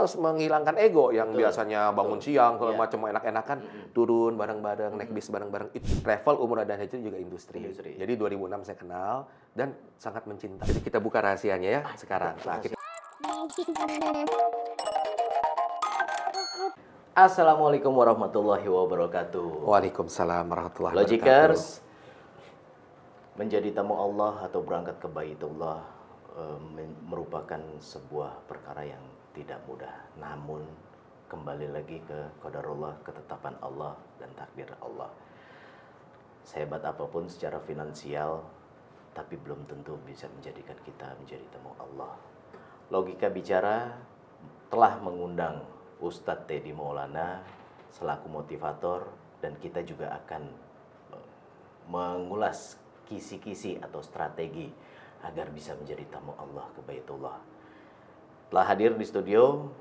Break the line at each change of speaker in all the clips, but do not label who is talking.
harus menghilangkan ego yang
Betul.
biasanya bangun siang kalau
Iya.
macam enak-enakan, turun bareng-bareng, naik bis bareng-bareng. Travel, umrah dan haji juga industri.
Industri.
Jadi 2006 saya kenal dan sangat mencintai. Jadi kita buka rahasianya ya sekarang. Nah, kita
Assalamualaikum warahmatullahi wabarakatuh.
Waalaikumsalam warahmatullahi wabarakatuh.
Logikers, menjadi tamu Allah atau berangkat ke Baitullah merupakan sebuah perkara yang tidak mudah. Namun kembali lagi ke qadarullah, ketetapan Allah dan takdir Allah. Sehebat apapun secara finansial, tapi belum tentu bisa menjadikan kita menjadi tamu Allah. Logika bicara telah mengundang Ustadz Teddy Maulana selaku motivator, dan kita juga akan mengulas kisi-kisi atau strategi agar bisa menjadi tamu Allah ke Baitullah. Telah hadir di studio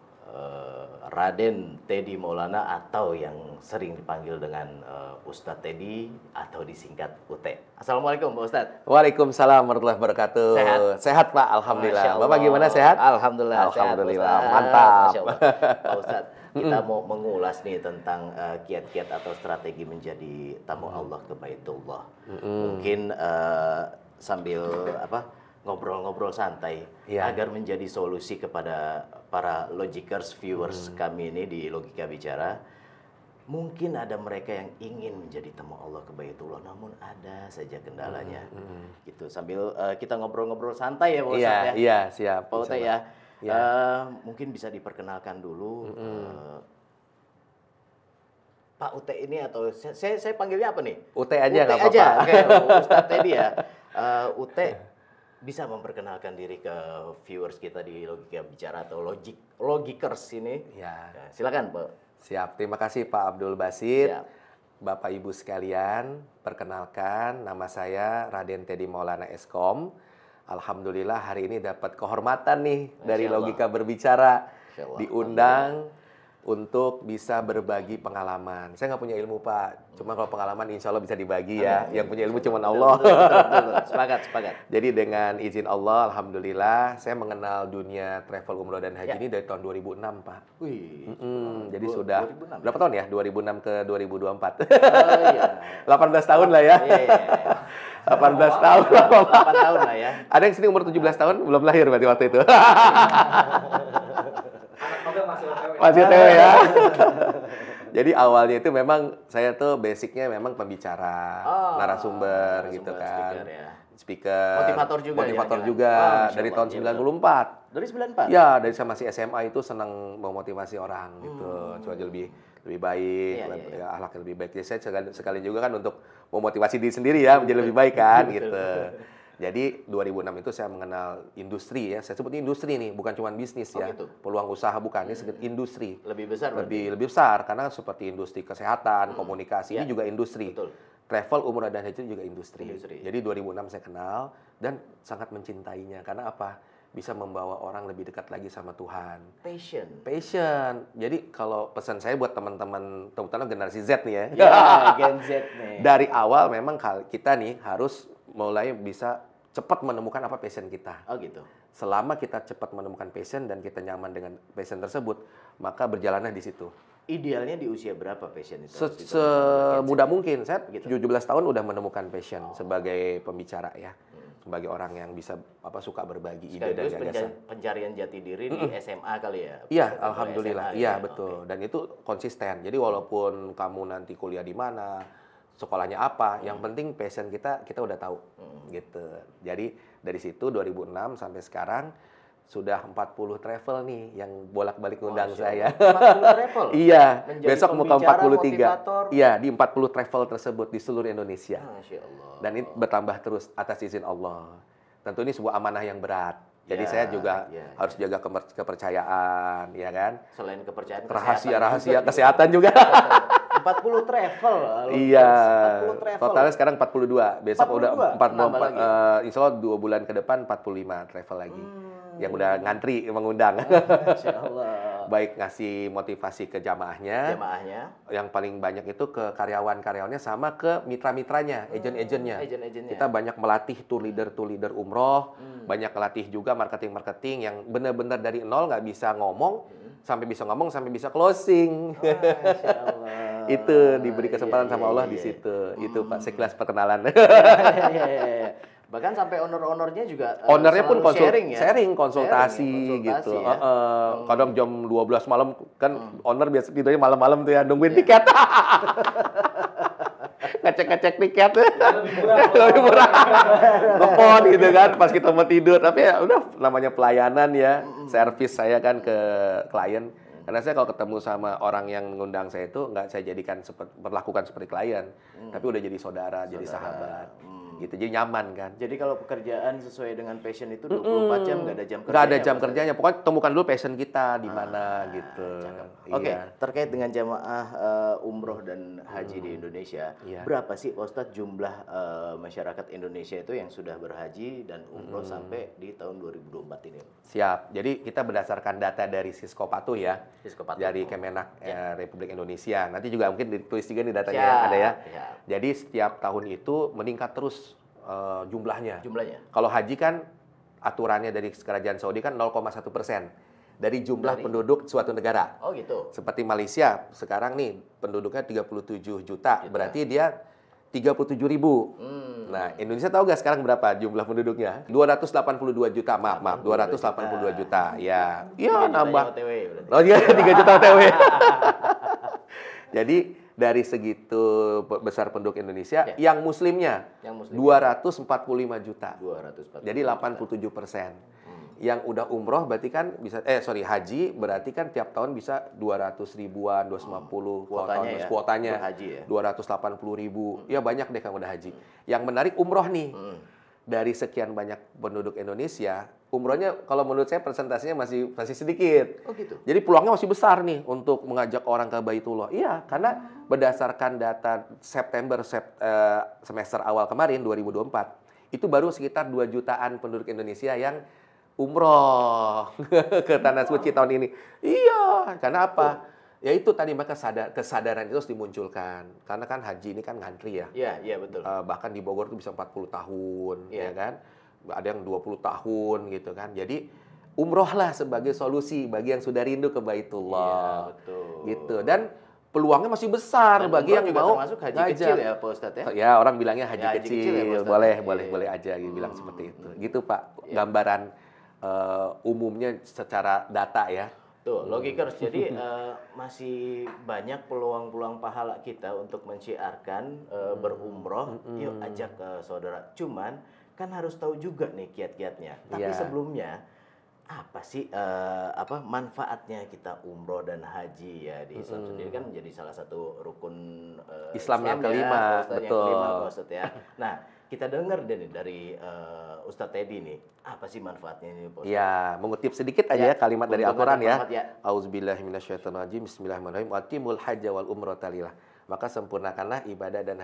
Raden Teddy Maulana atau yang sering dipanggil dengan Ustadz Teddy atau disingkat UT. Assalamualaikum Pak Ustadz.
Waalaikumsalam warahmatullahi wabarakatuh.
Sehat?
Sehat Pak, alhamdulillah.
Masya Allah.
Bapak gimana, sehat?
Alhamdulillah.
Alhamdulillah,
Sehat, Ustadz.
mantap.
Masya Allah. Pak Ustadz, kita mau mengulas nih tentang kiat-kiat atau strategi menjadi tamu Allah ke Baitullah. Mungkin sambil ngobrol-ngobrol santai agar menjadi solusi kepada para logikers viewers kami ini di Logika Bicara. Mungkin ada mereka yang ingin menjadi tamu Allah ke Baitullah, namun ada saja kendalanya. Gitu. Sambil kita ngobrol-ngobrol santai ya Pak Ustadz ya.
Iya, siap.
Pak Ustadz ya.
Ya.
Mungkin bisa diperkenalkan dulu Pak Ute ini, atau saya panggilnya apa nih?
Ute aja nggak
Ute aja,
apa-apa.
oke, Ustadz Teddy ya. Ute bisa memperkenalkan diri ke viewers kita di Logika Bicara atau Logikers ini.
Ya.
Ya, silakan Pak.
Siap, terima kasih Pak Abdul Basit.
Siap.
Bapak Ibu sekalian, perkenalkan nama saya Raden Teddy Maulana Eskom. Alhamdulillah hari ini dapat kehormatan nih dari
Allah.
Logika Berbicara,
Masya Allah.
diundang untuk bisa berbagi pengalaman. Saya nggak punya ilmu Pak, cuma kalau pengalaman insya Allah bisa dibagi ya. Yang punya ilmu cuma Allah.
Betul. Sepakat.
Jadi dengan izin Allah, alhamdulillah saya mengenal dunia travel umroh dan haji ini dari tahun 2006 Pak.
Wih.
Jadi sudah
2006,
berapa tahun ya? 2006 ke 2024.
Iya.
18 tahun lah ya.
Iya.
18 tahun.
8 tahun lah ya.
Ada yang sini umur 17 tahun belum lahir berarti waktu itu. Masih OTW ya. Jadi awalnya itu memang saya tuh basicnya memang pembicara, narasumber gitu kan.
Speaker, ya.
Speaker.
Motivator juga.
Motivator
ya,
juga dari tahun 94.
Dari 94.
Ya, dari saya masih SMA itu senang memotivasi orang gitu. Supaya lebih baik,
Iya.
akhlaknya lebih baik. Jadi saya sekali juga kan untuk memotivasi diri sendiri ya menjadi lebih baik kan gitu. Jadi 2006 itu saya mengenal industri ya. Saya sebutnya industri nih, bukan cuma bisnis ya.
Gitu.
Peluang usaha bukan, ini industri.
Lebih besar
Lebih besar karena seperti industri kesehatan, komunikasi ini juga industri.
Betul.
Travel, umrah dan haji juga industri.
Industri.
Jadi 2006 saya kenal dan sangat mencintainya karena apa? Bisa membawa orang lebih dekat lagi sama Tuhan. Passion. Jadi kalau pesan saya buat teman-teman, terutama generasi Z nih ya.
Ya, Gen Z nih.
Dari awal memang kita nih harus mulai bisa cepat menemukan apa passion kita.
Oh gitu.
Selama kita cepat menemukan passion dan kita nyaman dengan passion tersebut, maka berjalanlah di situ.
Idealnya di usia berapa passion itu?
Semudah mungkin. Saya
Gitu.
17 tahun udah menemukan passion sebagai pembicara ya. Sebagai orang yang bisa suka berbagi ide dan gagasan.
Pencarian jati diri di SMA kali ya?
Iya,
Atau
alhamdulillah.
SMA,
Iya,
ya?
betul. Dan itu konsisten. Jadi walaupun kamu nanti kuliah di mana, sekolahnya apa, yang penting passion kita udah tahu. Gitu. Jadi dari situ 2006 sampai sekarang sudah 40 travel nih yang bolak-balik ngundang saya.
40 travel?
Iya,
Menjadi
besok mau ke
pembicara,
43.
motivator.
Iya, di 40 travel tersebut di seluruh Indonesia.
Masya Allah.
Dan ini bertambah terus atas izin Allah. Tentu ini sebuah amanah yang berat. Jadi saya juga harus jaga kepercayaan, ya kan?
Selain kepercayaan,
Rahasia kesehatan juga.
40 travel.
Iya.
40 travel.
Totalnya sekarang 42. Besok
42?
udah
Nambah lagi?
insya Allah 2 bulan ke depan 45 travel lagi. Yang udah ngantri mengundang.
Masya Allah.
baik ngasih motivasi ke jamaahnya, yang paling banyak itu ke karyawan-karyawannya sama ke mitra-mitranya, agent-agentnya. Kita banyak melatih tour leader umroh, banyak melatih juga marketing-marketing yang benar-benar dari nol nggak bisa ngomong, sampai bisa closing.
Masya Allah.
Itu diberi kesempatan sama Allah di situ. Itu Pak, sekilas perkenalan.
Bahkan sampai owner-ownernya juga
ownernya pun
sharing,
konsultasi gitu.
Ya.
Kadang jam 12 malam kan owner biasa tidurnya malam-malam tuh ya, nungguin tiket. Ngecek tiket. Lebih murah. Telepon gitu kan pas kita mau tidur. Tapi ya udah, namanya pelayanan ya, servis saya kan ke klien. Karena saya kalau ketemu sama orang yang mengundang saya itu nggak saya jadikan perlakukan seperti klien, tapi udah jadi saudara, jadi sahabat. Gitu, jadi nyaman kan.
Jadi kalau pekerjaan sesuai dengan passion itu 24 jam nggak ada jam kerjanya.
Nggak ada jam kerjanya, pokoknya temukan dulu passion kita di mana gitu.
Oke, terkait dengan jamaah umroh dan haji di Indonesia, berapa sih Pak Ustadz jumlah masyarakat Indonesia itu yang sudah berhaji dan umroh sampai di tahun 2024 ini?
Siap, jadi kita berdasarkan data dari Siskopatu ya, dari Kemenak Republik Indonesia. Nanti juga mungkin ditulis juga nih datanya ada ya. Jadi setiap tahun itu meningkat terus jumlahnya. Kalau haji kan aturannya dari Kerajaan Saudi kan 0,1% dari jumlah penduduk suatu negara.
Oh gitu.
Seperti Malaysia sekarang nih penduduknya 37 juta, berarti dia 37.000. Nah, Indonesia tahu nggak sekarang berapa jumlah penduduknya? 282 juta, maaf, 282 juta. Ya, nambah. Oh iya, 3 juta OTW. Jadi dari segitu besar penduduk Indonesia, yang muslimnya 245 juta. Jadi 87%. Yang udah umroh berarti kan bisa, haji berarti kan tiap tahun bisa 200 ribuan, 250 kuotanya,
haji ya?
280 ribu. Ya banyak deh yang udah haji. Yang menarik umroh nih. Dari sekian banyak penduduk Indonesia, umrohnya kalau menurut saya presentasinya masih sedikit.
Oh gitu.
Jadi peluangnya masih besar nih untuk mengajak orang ke Baitullah. Iya, karena berdasarkan data semester awal kemarin 2024, itu baru sekitar 2 jutaan penduduk Indonesia yang umroh ke tanah suci tahun ini. Iya, karena apa? Ya itu tadi, maka kesadaran itu harus dimunculkan. Karena kan haji ini kan ngantri ya.
Iya betul.
Bahkan di Bogor itu bisa 40 tahun, ya kan? Ada yang 20 tahun gitu kan. Jadi umrohlah sebagai solusi bagi yang sudah rindu ke Baitullah.
Iya, betul.
Gitu. Dan peluangnya masih besar bagi yang mau
termasuk haji kecil ya Pak Ustadz ya?
Ya, orang bilangnya haji kecil.
Ya,
boleh aja bilang seperti itu. Gitu Pak, gambaran umumnya secara data ya.
Tuh, Logikers. Jadi masih banyak peluang-peluang pahala kita untuk menciarkan berumroh. Yuk ajak saudara. Cuman kan harus tahu juga nih kiat-kiatnya. Tapi sebelumnya apa sih manfaatnya kita umroh dan haji ya di Islam sendiri kan menjadi salah satu rukun
Islam yang kelima,
betul. Ya. Nah, kita dengar deh nih dari Ustadz Teddy nih, apa sih manfaatnya ini Pak Ustadz?
Ya, mengutip sedikit aja ya kalimat dari Al-Quran ya. Auzubillahi minasyaitonirrajim, bismillahirrahmanirrahim, watimul hajja wal umrata lillah. Maka sempurnakanlah ibadah dan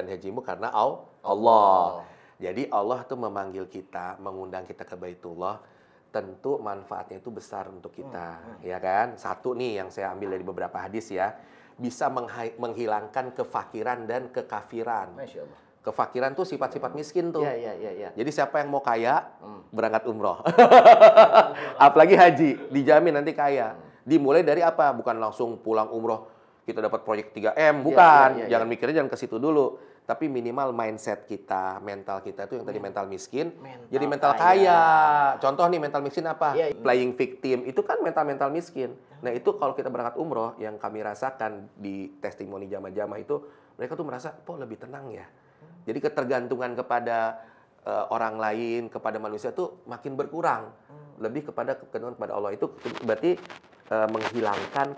hajimu karena Allah. Jadi Allah tuh memanggil kita, mengundang kita ke Baitullah, tentu manfaatnya itu besar untuk kita, ya kan? Satu nih yang saya ambil dari beberapa hadis ya, bisa menghilangkan kefakiran dan kekafiran.
Masya Allah.
Kefakiran tuh sifat-sifat miskin tuh.
Iya.
Jadi siapa yang mau kaya, berangkat umroh. Apalagi haji, dijamin nanti kaya. Dimulai dari apa? Bukan langsung pulang umroh, kita dapat proyek 3M. Bukan. Jangan mikirnya ke situ dulu. Tapi minimal mindset kita, mental kita itu yang tadi mental miskin, jadi mental kaya. Contoh nih mental miskin apa? Playing victim, itu kan mental miskin. Nah itu kalau kita berangkat umroh, yang kami rasakan di testimoni jamaah-jamaah itu, mereka tuh merasa, kok lebih tenang ya. Jadi ketergantungan kepada orang lain, kepada manusia tuh makin berkurang. Lebih kepada ketergantungan kepada Allah. Itu berarti menghilangkan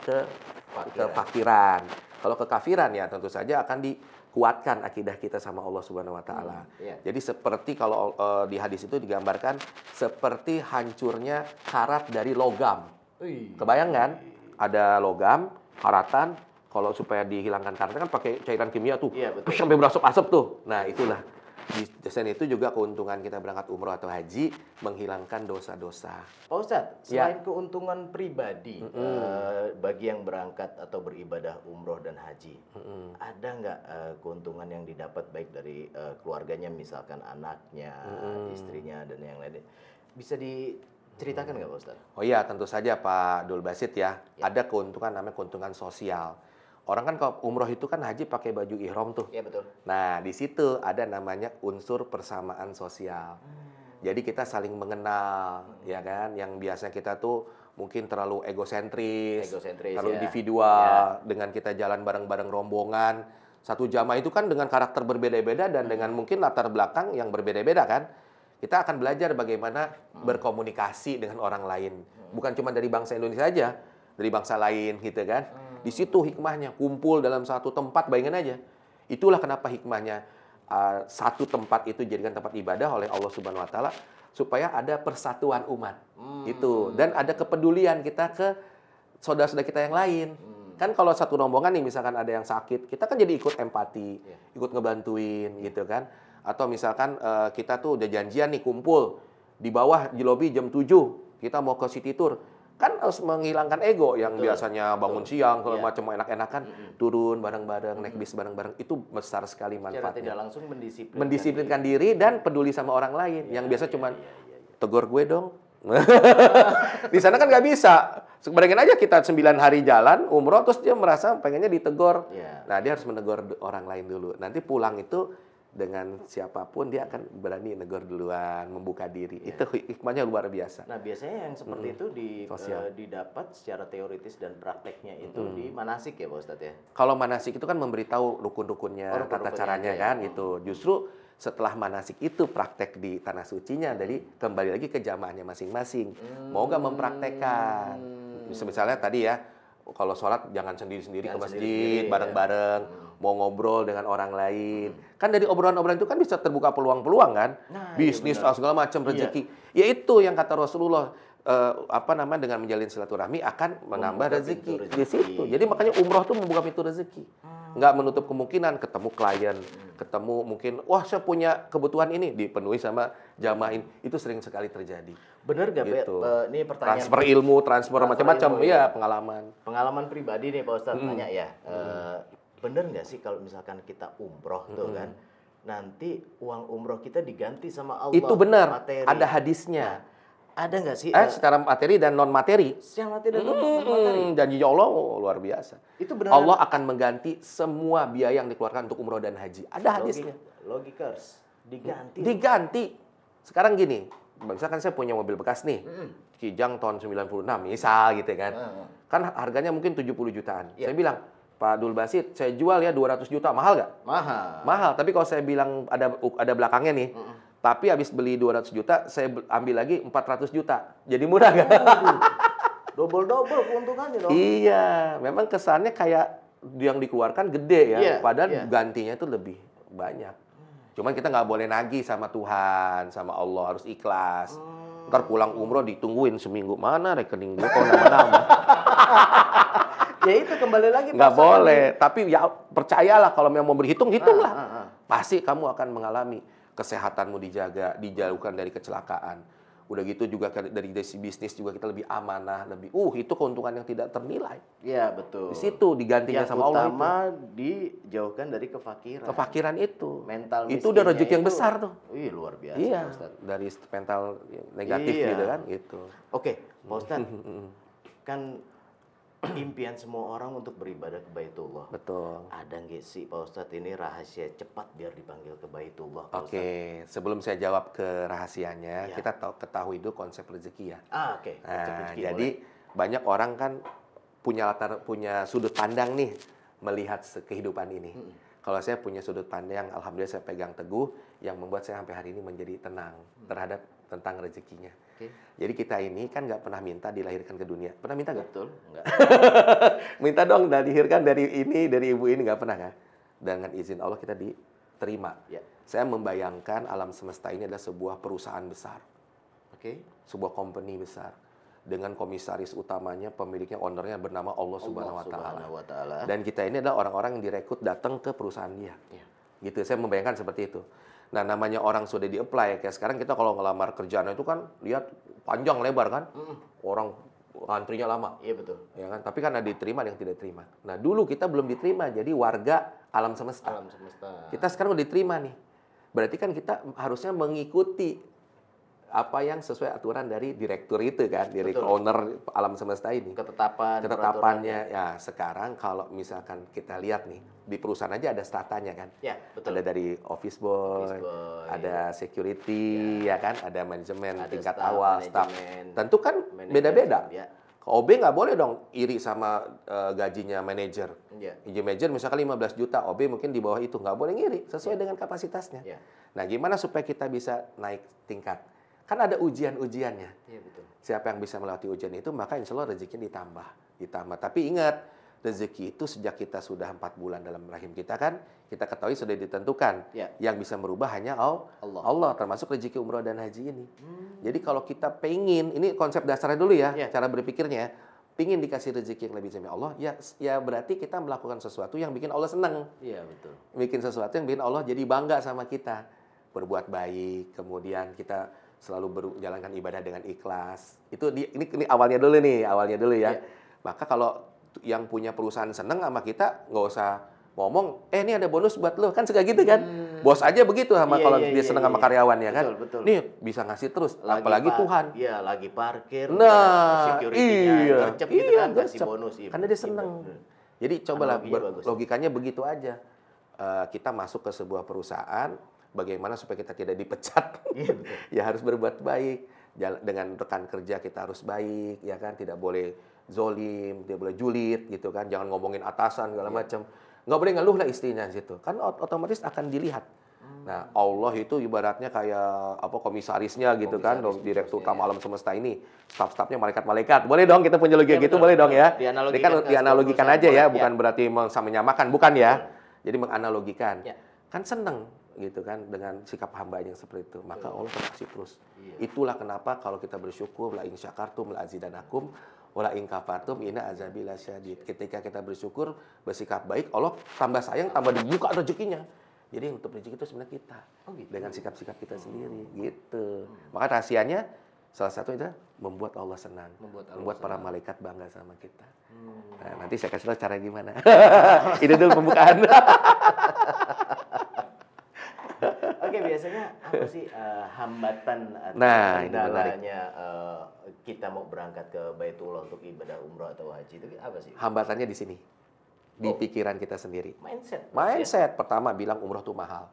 kefakiran. Kalau kekafiran ya tentu saja akan dikuatkan akidah kita sama Allah Subhanahu wa taala. Jadi seperti kalau di hadis itu digambarkan seperti hancurnya karat dari logam. Kebayang kan? Ada logam, karatan, kalau supaya dihilangkan karatnya kan pakai cairan kimia tuh. Sampai berasap-asap tuh. Nah, itulah. Di selain itu juga keuntungan kita berangkat umroh atau haji menghilangkan dosa-dosa.
Pak Ustadz,
Ya.
selain keuntungan pribadi bagi yang berangkat atau beribadah umroh dan haji, ada nggak keuntungan yang didapat baik dari keluarganya, misalkan anaknya, istrinya, dan yang lainnya? Bisa diceritakan nggak Pak Ustadz?
Oh iya, tentu saja Pak Dul Basit ya. Ada keuntungan namanya keuntungan sosial. Orang kan kalau umroh itu kan haji pakai baju ihram tuh.
Iya betul.
Nah, di situ ada namanya unsur persamaan sosial. Jadi kita saling mengenal, ya kan? Yang biasanya kita tuh mungkin terlalu egosentris, terlalu
ya.
individual, dengan kita jalan bareng-bareng rombongan. Satu jamaah itu kan dengan karakter berbeda-beda dan dengan mungkin latar belakang yang berbeda-beda kan. Kita akan belajar bagaimana berkomunikasi dengan orang lain. Bukan cuma dari bangsa Indonesia aja, dari bangsa lain gitu kan. Di situ hikmahnya, kumpul dalam satu tempat, bayangin aja. Itulah kenapa hikmahnya satu tempat itu jadikan tempat ibadah oleh Allah Subhanahu wa taala supaya ada persatuan umat. Itu. Dan ada kepedulian kita ke saudara-saudara kita yang lain. Kan kalau satu rombongan nih misalkan ada yang sakit, kita kan jadi ikut empati, ikut ngebantuin gitu kan. Atau misalkan kita tuh udah janjian nih kumpul di bawah di lobi jam 7, kita mau ke city tour. Kan harus menghilangkan ego yang biasanya bangun siang kalau macam enak-enakan, turun bareng-bareng, naik bis bareng-bareng, itu besar sekali
Secara
manfaatnya.
tidak langsung
Mendisiplinkan diri dan peduli sama orang lain. Yang biasa cuman tegur gue dong. Di sana kan nggak bisa. Bayangin aja kita 9 hari jalan umroh terus dia merasa pengennya ditegur. Nah, dia harus menegur orang lain dulu. Nanti pulang itu dengan siapapun dia akan berani negur duluan, membuka diri. Itu hikmahnya luar biasa.
Nah, biasanya yang seperti itu didapat secara teoritis dan prakteknya itu di manasik ya Pak Ustadz ya?
Kalau manasik itu kan memberitahu rukun-rukunnya, tata caranya kan gitu. Justru setelah manasik itu praktek di tanah sucinya, jadi kembali lagi ke jamaahnya masing-masing. Mau nggak mempraktekkan? Misalnya tadi ya, kalau sholat jangan sendiri-sendiri ke masjid, bareng-bareng. Mau ngobrol dengan orang lain. Kan dari obrolan-obrolan itu kan bisa terbuka peluang-peluang kan? Bisnis, segala macam, rezeki. Ya itu yang kata Rasulullah, dengan menjalin silaturahmi akan menambah rezeki. Di situ. Jadi makanya umroh tuh membuka pintu rezeki. Nggak menutup kemungkinan ketemu klien, ketemu mungkin, wah saya punya kebutuhan ini, dipenuhi sama jamaah ini. Itu sering sekali terjadi.
Bener nggak,
gitu.
Ini pertanyaan.
Transfer ilmu, transfer macam-macam, ya pengalaman.
Pengalaman pribadi nih Pak Ustadz tanya ya, bener nggak sih kalau misalkan kita umroh tuh kan, nanti uang umroh kita diganti sama Allah?
Itu benar,
materi.
ada hadisnya.
Nah, ada nggak sih?
Secara materi dan non materi.
Secara materi dan non materi.
Janji Allah luar biasa.
Itu benar.
Allah akan mengganti semua biaya yang dikeluarkan untuk umroh dan haji. Ada hadisnya.
Logikers diganti.
Diganti. Sekarang gini, misalkan saya punya mobil bekas nih, Kijang tahun 96, misal gitu kan. Kan harganya mungkin 70 jutaan. Saya bilang, Pak Dul Basit, saya jual ya 200 juta, mahal nggak? Mahal. Tapi kalau saya bilang ada belakangnya nih, tapi habis beli 200 juta, saya ambil lagi 400 juta. Jadi murah nggak?
Double-double keuntungannya dong.
Iya, memang kesannya kayak yang dikeluarkan gede ya, padahal gantinya itu lebih banyak. Cuman kita nggak boleh nagih sama Tuhan, sama Allah, harus ikhlas. Ntar pulang umroh ditungguin seminggu, mana rekening gue kok nama-nama.
Ya itu kembali lagi.
Nggak boleh, tapi ya percayalah kalau memang mau berhitung, hitunglah. Pasti kamu akan mengalami kesehatanmu dijaga, dijauhkan dari kecelakaan. Udah gitu juga dari bisnis juga kita lebih amanah, itu keuntungan yang tidak ternilai.
Iya, betul.
Di situ digantinya sama Allah itu.
Yang utama dijauhkan dari kefakiran.
Kefakiran itu.
Mental
itu udah rezeki yang besar tuh.
Luar biasa,
iya,
Pak Ustadz.
Dari mental negatif gitu kan, gitu.
Oke, Pak Ustadz. Kan impian semua orang untuk beribadah ke Baitullah.
Betul.
Ada nggak sih Pak Ustadz ini rahasia cepat biar dipanggil ke Baitullah?
Oke, sebelum saya jawab ke rahasianya, kita ketahui itu konsep rezeki ya.
Oke.
Nah, jadi banyak orang kan punya sudut pandang nih melihat kehidupan ini. Kalau saya punya sudut pandang, alhamdulillah saya pegang teguh yang membuat saya sampai hari ini menjadi tenang terhadap tentang rezekinya. Jadi kita ini kan nggak pernah minta dilahirkan ke dunia. Pernah minta nggak?
Betul, nggak.
Minta dong dilahirkan dari ibu ini, nggak pernah kan? Dengan izin Allah kita diterima. Saya membayangkan alam semesta ini adalah sebuah perusahaan besar. Sebuah company besar. Dengan komisaris utamanya, pemiliknya, ownernya bernama Allah Subhanahu wa Ta'ala. Dan kita ini adalah orang-orang yang direkrut datang ke perusahaan dia. Gitu, saya membayangkan seperti itu. Nah, namanya orang sudah di-apply, kayak sekarang kita kalau ngelamar kerjaan itu kan lihat panjang lebar kan, orang antrinya lama.
Iya betul.
Ya kan? Tapi kan ada diterima, ada yang tidak diterima. Nah, dulu kita belum diterima, jadi warga alam semesta.
Alam semesta.
Kita sekarang udah diterima nih. Berarti kan kita harusnya mengikuti apa yang sesuai aturan dari direktur itu kan, direktur owner alam semesta ini. Ketetapannya. Ya, sekarang kalau misalkan kita lihat nih, di perusahaan aja ada statanya kan.
Ya, betul.
Ada dari office boy, ada security, ya kan, ada manajemen tingkat awal, staff. Tentu kan beda-beda.
Ya.
OB nggak boleh dong iri sama gajinya manajer.
Ya.
Gaji manajer misalkan 15 juta, OB mungkin di bawah itu. Nggak boleh ngiri, sesuai dengan kapasitasnya.
Ya.
Nah, gimana supaya kita bisa naik tingkat? Kan ada ujian-ujiannya.
Iya, betul.
Siapa yang bisa melewati ujian itu, maka insya Allah rezekinya ditambah. Tapi ingat, rezeki itu sejak kita sudah 4 bulan dalam rahim kita kan, kita ketahui sudah ditentukan.
Ya.
Yang bisa merubah hanya Allah, termasuk rezeki umroh dan haji ini. Jadi kalau kita pengen, ini konsep dasarnya dulu ya, cara berpikirnya, pengen dikasih rezeki yang lebih sama Allah, ya berarti kita melakukan sesuatu yang bikin Allah senang.
Iya, betul.
Bikin sesuatu yang bikin Allah jadi bangga sama kita. Berbuat baik, kemudian kita selalu menjalankan ibadah dengan ikhlas. Ini awalnya dulu ya. Maka kalau yang punya perusahaan seneng sama kita, nggak usah ngomong, ini ada bonus buat lo, kan suka gitu kan. Bos aja begitu sama kalau dia seneng sama karyawan ya kan.
Betul.
Nih bisa ngasih terus, apalagi Tuhan.
Iya, lagi parkir,
nah,
security-nya gercep gitu kan, kasih bonus.
Karena dia seneng. Jadi cobalah logikanya begitu aja. Kita masuk ke sebuah perusahaan, bagaimana supaya kita tidak dipecat? Ya harus berbuat baik. Dengan rekan kerja kita harus baik, ya kan? Tidak boleh zolim, tidak boleh julid, gitu kan? Jangan ngomongin atasan segala macam. Nggak boleh ngeluh lah istrinya situ. Kan otomatis akan dilihat. Nah, Allah itu ibaratnya kayak komisarisnya gitu kan, direktur utama alam semesta ini, staf-stafnya malaikat-malaikat. Boleh dong kita punya logika gitu, boleh dong ya. Ini kan dianalogikan aja ya, bukan berarti menyamakan, bukan ya. Jadi menganalogikan. Kan seneng gitu kan dengan sikap hamba yang seperti itu, maka Allah kasih terus. Itulah kenapa kalau kita bersyukur, la in syakartum la azidanakum wala in kafartum inna azabi lasyadid. Ketika kita bersyukur, bersikap baik, Allah tambah sayang, tambah dibuka rezekinya. Jadi untuk rezeki itu sebenarnya kita dengan sikap-sikap kita sendiri gitu. Maka rahasianya salah satu itu membuat Allah senang, membuat para malaikat bangga sama kita. Nah, nanti saya kasih tahu cara gimana. Ini dulu pembukaan.
Oke, biasanya apa sih hambatan atau kendalanya kita mau berangkat ke Baitullah untuk ibadah umroh atau haji itu apa sih?
Hambatannya di sini, di pikiran kita sendiri.
Mindset.
Pertama bilang umroh tuh mahal.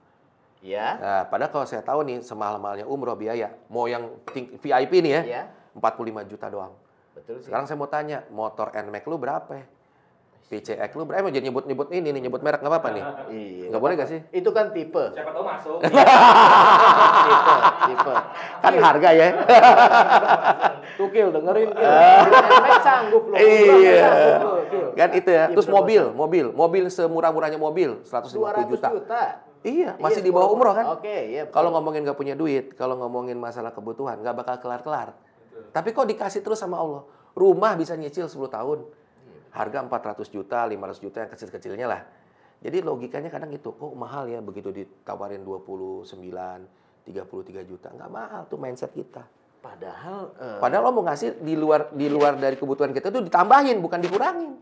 Ya.
Nah, padahal kalau saya tahu nih semahal-mahalnya umroh biaya, mau yang VIP nih ya, 45 juta doang.
Betul sih.
Sekarang saya mau tanya, motor NMAX lu berapa ya? PCX lu berapa? Jadi nyebut ini nih, nyebut merek nggak apa-apa nih?
Iya.
Nggak boleh nggak sih?
Itu kan tipe.
Siapa tahu masuk.
Tipe.
Kan harga ya.
Tukil dengerin. NMAX sanggup loh.
Iya.
Sanggup,
Kan itu ya. Terus mobil semurah-murahnya mobil 150 juta. Iya, masih di bawah umroh kan?
Oke, iya.
Kalau ngomongin nggak punya duit, kalau ngomongin masalah kebutuhan, nggak bakal kelar-kelar. Tapi kok dikasih terus sama Allah? Rumah bisa nyicil 10 tahun. Harga 400 juta, 500 juta yang kecil-kecilnya lah. Jadi logikanya kadang gitu, kok mahal ya begitu ditawarin 29, 33 juta. Nggak mahal tuh mindset kita. Padahal lo mau ngasih di luar dari kebutuhan kita tuh ditambahin, bukan dikurangin.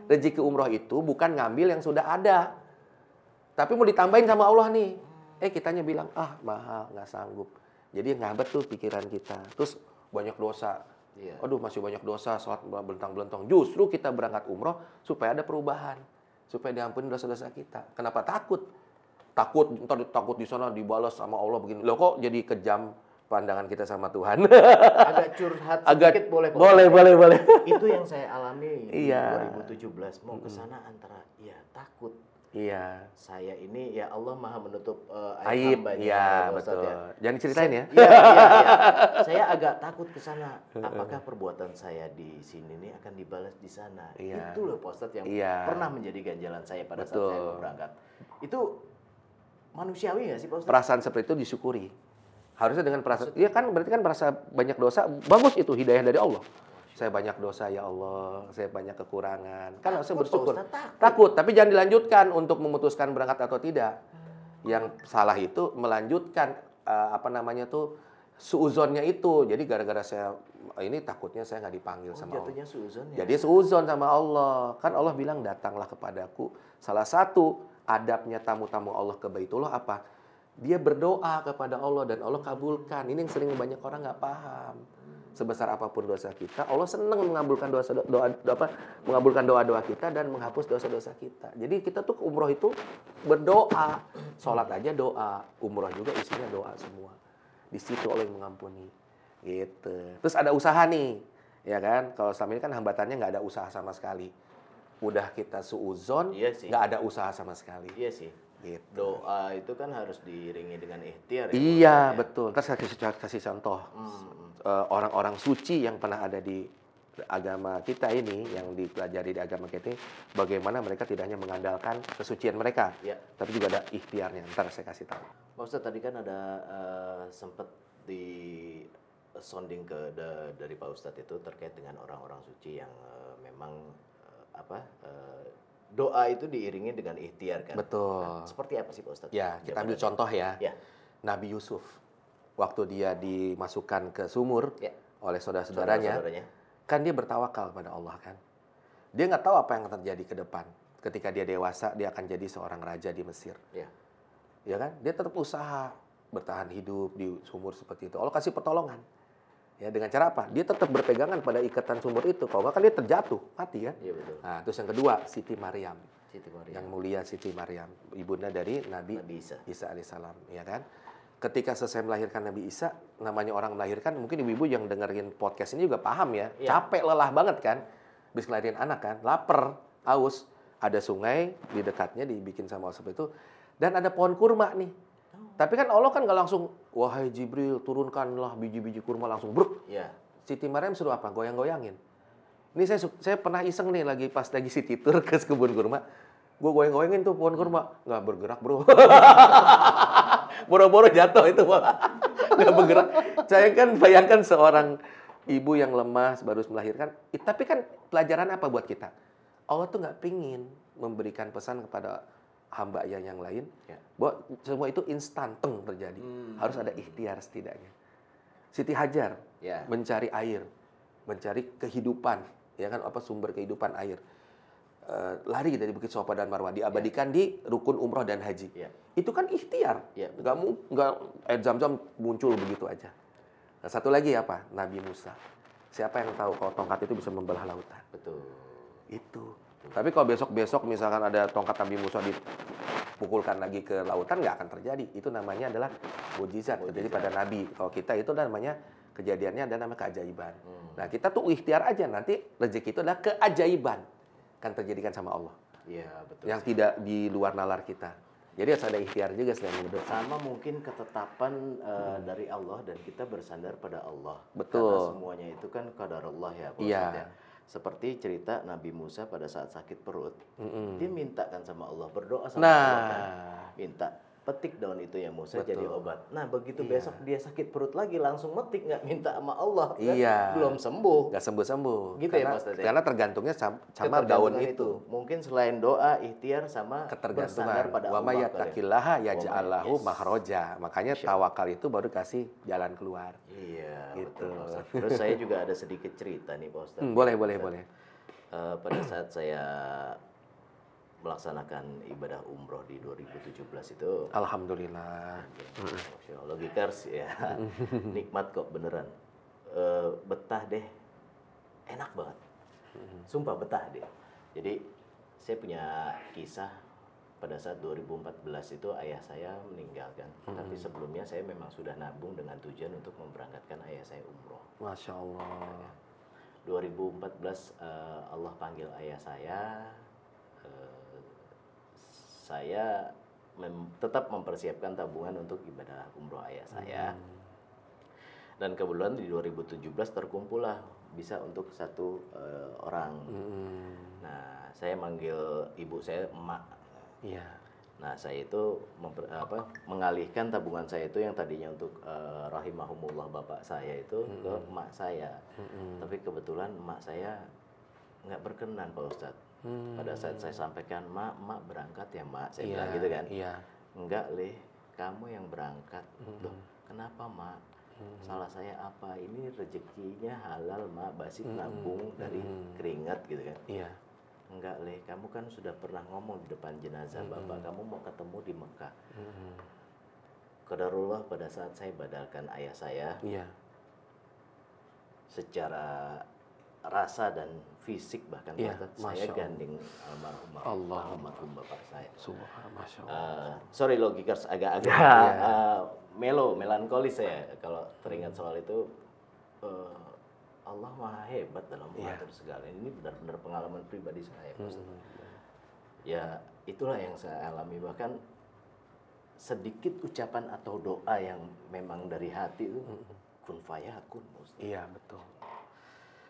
Rezeki umroh itu bukan ngambil yang sudah ada. Tapi mau ditambahin sama Allah nih. Kitanya bilang, mahal, nggak sanggup. Jadi ngabet tuh pikiran kita. Terus banyak dosa. Aduh, masih banyak dosa, sholat belentang-belentong. Justru kita berangkat umroh supaya ada perubahan. Supaya diampuni dosa-dosa kita. Kenapa takut? Takut di sana dibalas sama Allah begini. Loh kok jadi kejam pandangan kita sama Tuhan?
Agak curhat sedikit boleh?
Boleh.
Itu yang saya alami di
Iya.
2017. Mau ke sana antara takut.
Iya.
Saya ini ya Allah Maha menutup
aib.
hambanya.
Iya, betul. Jangan ceritain ya.
Iya. Saya agak takut ke sana. Apakah perbuatan saya di sini nih akan dibalas di sana?
Iya.
Itu loh Pak Ustadz yang pernah menjadi ganjalan saya pada saat saya mau berangkat. Itu manusiawi nggak sih Pak Ustadz?
Perasaan seperti itu disyukuri. Harusnya dengan perasaan, iya kan berarti kan merasa banyak dosa, bagus itu hidayah dari Allah. Saya banyak dosa ya Allah, saya banyak kekurangan. Kan harusnya bersyukur. Takut, tapi jangan dilanjutkan untuk memutuskan berangkat atau tidak. Yang salah itu melanjutkan apa namanya tuh suuzonnya itu. Jadi gara-gara saya ini takutnya saya nggak dipanggil sama Allah.
Jatuhnya suuzon ya.
Jadi suuzon sama Allah. Kan Allah bilang datanglah kepadaku. Salah satu adabnya tamu-tamu Allah ke Baitullah apa? Dia berdoa kepada Allah dan Allah kabulkan. Ini yang sering banyak orang nggak paham. Sebesar apapun dosa kita, Allah senang mengabulkan mengabulkan doa-doa kita dan menghapus dosa-dosa kita. Jadi kita tuh umroh itu berdoa, sholat aja doa, umroh juga isinya doa semua. Di situ Allah yang mengampuni, gitu. Terus ada usaha nih, ya kan? Kalau selama ini kan hambatannya nggak ada usaha sama sekali. Udah kita suuzon, nggak ada usaha sama sekali.
Iya sih.
Gitu.
Doa itu kan harus diiringi dengan ikhtiar.
Iya, betul. Ntar saya kasih contoh. Orang-orang suci yang pernah ada di agama kita ini, yang dipelajari di agama kita, bagaimana mereka tidak hanya mengandalkan kesucian mereka, tapi juga ada ikhtiarnya. Ntar saya kasih tahu.
Pak Ustadz, tadi kan ada sempat di sounding dari Pak Ustadz itu terkait dengan orang-orang suci yang memang doa itu diiringi dengan ikhtiar kan.
Betul.
Nah, seperti apa sih Pak Ustadz?
Ya, kita ambil contoh ya. Nabi Yusuf, waktu dia dimasukkan ke sumur oleh saudara-saudaranya, kan dia bertawakal pada Allah kan. Dia nggak tahu apa yang akan terjadi ke depan. Ketika dia dewasa, dia akan jadi seorang raja di Mesir. Ya kan? Dia tetap usaha bertahan hidup di sumur seperti itu. Allah kasih pertolongan. Ya, dengan cara apa? Dia tetap berpegangan pada ikatan sumur itu. Kalau nggak kan dia terjatuh, mati kan?
Iya, betul.
Nah, terus yang kedua, Siti Maryam.
Siti Maryam.
Yang mulia Siti Maryam, ibunda dari Nabi Isa alaihissalam, ya kan? Ketika selesai melahirkan Nabi Isa, namanya orang melahirkan, mungkin ibu-ibu yang dengerin podcast ini juga paham ya. Capek, lelah banget kan? Habis ngelahirin anak kan, lapar, haus. Ada sungai di dekatnya dibikin sama Allah seperti itu. Dan ada pohon kurma nih. Tapi kan Allah kan nggak langsung, wahai Jibril, turunkanlah biji-biji kurma langsung bruk. Siti Maryam suruh apa? Goyang-goyangin. Ini saya pernah iseng nih pas lagi Siti tur ke kebun kurma. Gue goyang-goyangin tuh pohon kurma. Nggak bergerak, bro. Boro-boro jatuh itu, Pak. Nggak bergerak. Saya kan bayangkan seorang ibu yang lemah, baru melahirkan. Tapi kan pelajaran apa buat kita? Allah tuh nggak pingin memberikan pesan kepada hamba yang lain, bahwa semua itu instan terjadi. Harus ada ikhtiar setidaknya. Siti Hajar mencari air, mencari kehidupan, ya kan, apa sumber kehidupan air. Lari dari Bukit Safa dan Marwah, diabadikan di rukun umroh dan haji. Itu kan ikhtiar, nggak air Zam-Zam muncul begitu aja. Nah, satu lagi apa? Nabi Musa. Siapa yang tahu kalau tongkat itu bisa membelah lautan?
Betul.
Itu. Tapi kalau besok-besok misalkan ada tongkat Nabi Musa dipukulkan lagi ke lautan, nggak akan terjadi. Itu namanya adalah mukjizat terjadi pada Nabi. Kalau kita itu namanya kejadiannya ada namanya keajaiban. Nah, kita tuh ikhtiar aja, nanti rezeki itu adalah keajaiban kan terjadikan sama Allah.
Iya, betul.
Yang tidak di luar nalar kita. Jadi harus ada ikhtiar juga selain berdoa.
Sama mungkin ketetapan dari Allah dan kita bersandar pada Allah.
Betul.
Karena semuanya itu kan qadarullah ya, Pak
Iya.
Ustadz ya. Seperti cerita Nabi Musa pada saat sakit perut, dia minta kan sama Allah, berdoa sama Allah kan. Minta, petik daun itu ya Musa jadi obat. Nah begitu besok dia sakit perut lagi, langsung metik, nggak minta sama Allah kan. Belum sembuh.
Nggak sembuh-sembuh.
Gitu
karena,
ya Pak Ustadz ya?
Karena tergantungnya sama daun itu.
Mungkin selain doa, ikhtiar sama bersandar pada
Wa may
Allah.
yattaqillaha yaj'al lahu makhraja. Makanya tawakal itu baru kasih jalan keluar.
Iya,
gitu.
betul Pak Ustadz. Terus saya juga ada sedikit cerita nih Pak Ustadz.
Boleh.
Pada saat saya melaksanakan ibadah umroh di 2017 itu,
Alhamdulillah.
Masya Allah, logikers ya, nikmat kok beneran. Betah deh, enak banget. Sumpah betah deh. Jadi saya punya kisah pada saat 2014 itu ayah saya meninggalkan. Tapi sebelumnya saya memang sudah nabung dengan tujuan untuk memberangkatkan ayah saya umroh.
Masya Allah.
2014 Allah panggil ayah saya. Saya tetap mempersiapkan tabungan untuk ibadah umroh ayah saya. Dan kebetulan di 2017 terkumpullah bisa untuk satu orang. Nah, saya manggil ibu saya emak.
Iya.
Nah, saya itu mengalihkan tabungan saya itu yang tadinya untuk rahimahumullah bapak saya itu ke emak saya. Tapi kebetulan emak saya nggak berkenan Pak Ustadz. Pada saat saya sampaikan, emak berangkat ya emak, saya bilang gitu kan.
Iya.
enggak leh, kamu yang berangkat. Loh, kenapa mak? Salah saya apa? Ini rezekinya halal mak, basi nabung dari keringat gitu kan.
Iya.
Enggak leh, kamu kan sudah pernah ngomong di depan jenazah bapak, kamu mau ketemu di Mekah. Qadarullah pada saat saya badalkan ayah saya,
Iya.
secara rasa dan fisik bahkan
Iya,
saya
Masya
gandeng almarhum bapak saya.
Subhanallah, Masya Allah.
Sorry logikers, agak-agak melankolis saya kalau teringat soal itu. Allah maha hebat dalam mengatur segala. Ini benar-benar pengalaman pribadi saya. Ya itulah yang saya alami, bahkan sedikit ucapan atau doa yang memang dari hati itu kun fayakun.
Iya, betul.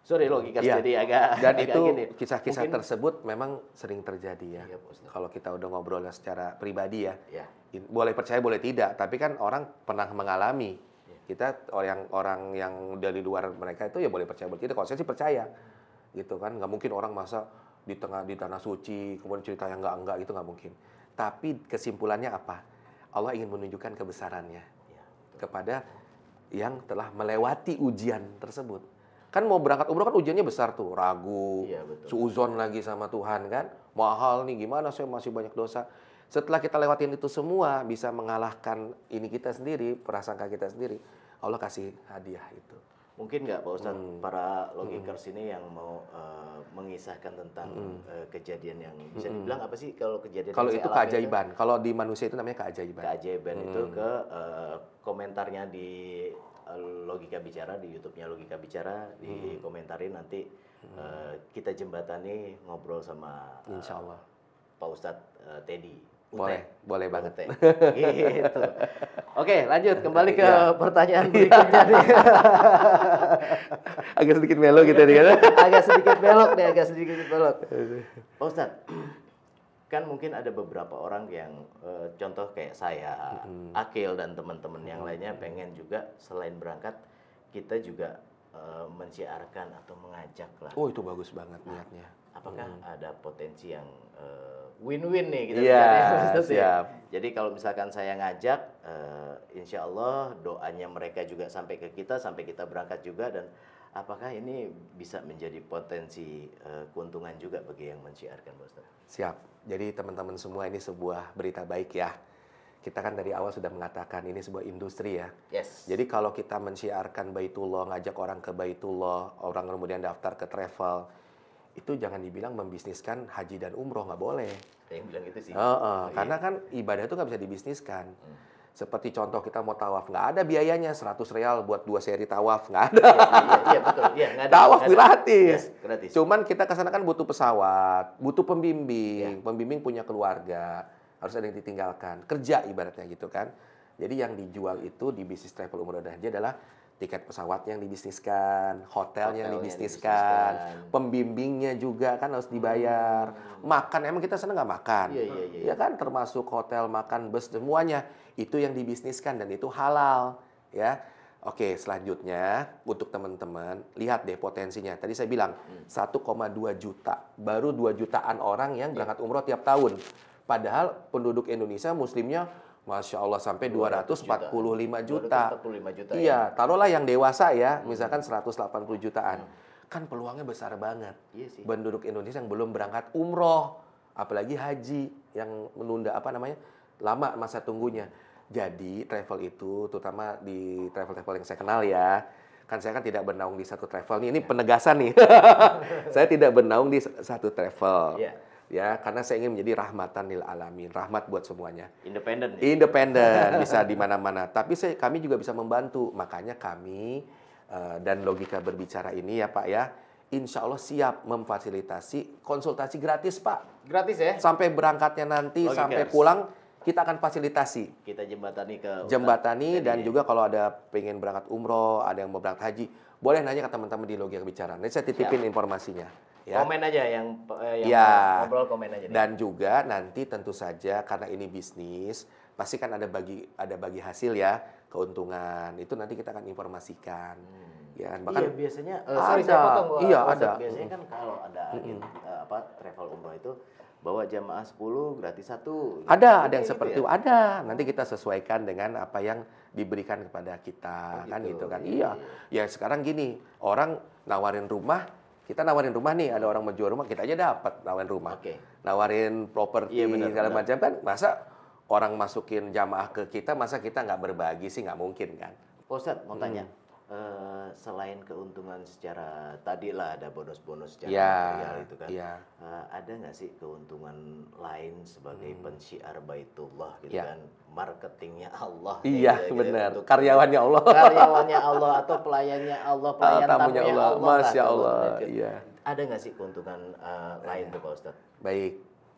Sorry logikers, jadi agak
dan
agak
itu
gini.
kisah-kisah tersebut memang sering terjadi ya.
Iya, Pak Ustadz.
Kalau kita udah ngobrolnya secara pribadi ya.
Ya.
Boleh percaya boleh tidak, tapi kan orang pernah mengalami. Kita orang yang dari luar mereka itu ya boleh percaya boleh tidak. Kalau saya sih percaya, gitu kan. Nggak mungkin orang masa di tanah suci kemudian cerita yang enggak gitu, nggak mungkin. Tapi kesimpulannya apa? Allah ingin menunjukkan kebesarannya kepada yang telah melewati ujian tersebut. Kan mau berangkat umroh kan ujiannya besar tuh, ragu, suuzon lagi sama Tuhan kan, mahal nih gimana saya masih banyak dosa. Setelah kita lewatin itu semua, bisa mengalahkan ini kita sendiri, prasangka kita sendiri, Allah kasih hadiah itu.
Mungkin nggak Pak Ustadz, para logikers ini yang mau mengisahkan tentang kejadian yang bisa dibilang apa sih kalau kejadian
Kalau
yang
itu
saya alami
keajaiban, kalau di manusia itu namanya keajaiban.
Keajaiban itu ke komentarnya di Logika Bicara, di YouTube-nya Logika Bicara, dikomentarin nanti kita jembatani ngobrol sama
Insya Allah.
Pak Ustadz Teddy.
Boleh banget.
Gitu. Oke, lanjut kembali ke pertanyaan berikutnya nih.
Agak sedikit melo gitu nih kan.
Agak sedikit belok. Pak Ustadz, kan mungkin ada beberapa orang yang contoh kayak saya, Akil dan teman-teman yang lainnya pengen juga selain berangkat kita juga mensiarkan atau mengajak lah.
Oh, itu bagus banget niatnya.
Apakah ada potensi yang win-win nih kita
siap.
Jadi kalau misalkan saya ngajak, insya Allah doanya mereka juga sampai ke kita, sampai kita berangkat juga, dan apakah ini bisa menjadi potensi keuntungan juga bagi yang mensiarkan, Pak Ustaz?
Siap. Jadi teman-teman semua ini sebuah berita baik ya. Kita kan dari awal sudah mengatakan ini sebuah industri ya.
Yes.
Jadi kalau kita mensiarkan Baitullah, ngajak orang ke Baitullah, orang kemudian daftar ke travel, itu jangan dibilang membisniskan haji dan umroh, nggak boleh.
Yang bilang itu sih.
Karena kan ibadah itu nggak bisa dibisniskan. Seperti contoh kita mau tawaf, nggak ada biayanya 100 real buat 2 seri tawaf, nggak ada.
Iya betul. Iya, nggak ada.
Tawaf gratis.
Yes, gratis.
Cuman kita kesana kan butuh pesawat, butuh pembimbing, pembimbing punya keluarga, harus ada yang ditinggalkan, kerja ibaratnya gitu kan. Jadi yang dijual itu di bisnis travel umroh dan haji adalah tiket pesawat yang dibisniskan, hotel yang dibisniskan, pembimbingnya juga kan harus dibayar, makan emang kita seneng nggak makan, ya kan, termasuk hotel, makan, bus, semuanya itu yang dibisniskan dan itu halal, ya. Oke, selanjutnya untuk teman-teman lihat deh potensinya. Tadi saya bilang 1,2 juta, baru 2 jutaan orang yang berangkat umroh tiap tahun. Padahal penduduk Indonesia muslimnya Masya Allah sampai 245 juta.
245 juta.
Iya, taruhlah yang dewasa ya, misalkan 180 jutaan. Kan peluangnya besar banget.
Iya sih.
Penduduk Indonesia yang belum berangkat umroh, apalagi haji yang menunda lama masa tunggunya. Jadi travel itu, terutama di travel-travel yang saya kenal ya, kan saya kan tidak bernaung di satu travel nih. Ini penegasan nih. Saya tidak bernaung di satu travel.
Iya.
Ya, karena saya ingin menjadi rahmatan lil alamin, rahmat buat semuanya.
Independen.
Bisa di mana-mana. Tapi kami juga bisa membantu. Makanya kami dan Logika Berbicara ini ya Pak ya, insya Allah siap memfasilitasi konsultasi gratis Pak.
Gratis ya?
Sampai berangkatnya nanti, sampai pulang kita akan fasilitasi.
Kita jembatani ke
Jembatani dan juga kalau ada pengen berangkat umroh, ada yang mau berangkat haji, boleh nanya ke teman-teman di Logika Bicara. Nanti saya titipin informasinya. Ya.
Komen aja yang ngobrol, komen aja.
Dan juga nanti tentu saja karena ini bisnis, pasti kan ada bagi hasil ya, keuntungan. Itu nanti kita akan informasikan. Ya,
Iya, biasanya
ada.
saya potong,
Iya,
Pak Ustadz.
ada.
Biasanya kan kalau ada travel umroh itu bawa jamaah 10 gratis 1.
Ada yang
Gitu
seperti
ya?
itu, ada. Nanti kita sesuaikan dengan apa yang diberikan kepada kita, kan
gitu.
gitu kan. Iya. Ya sekarang gini, orang nawarin rumah, kita nawarin rumah nih, ada orang menjual rumah, kita aja dapat nawarin rumah.
Oke.
Nawarin properti
Iya, benar,
segala
benar.
macam kan, masa orang masukin jamaah ke kita, masa kita nggak berbagi sih, nggak mungkin kan.
Pak Ustadz mau tanya, selain keuntungan secara tadi lah ada bonus-bonus secara
Iya,
material itu kan,
iya.
ada nggak sih keuntungan lain sebagai pensyiar Baitullah gitu
Iya.
kan, marketingnya Allah?
Iya,
gitu,
benar.
untuk
Karyawannya Allah.
karyawannya Allah atau pelayannya Allah, pelayan
Tamunya
tamunya
Allah.
Allah,
Masya
lah,
Allah,
gitu.
iya.
Ada nggak sih keuntungan lain tuh Pak Ustadz?
Baik,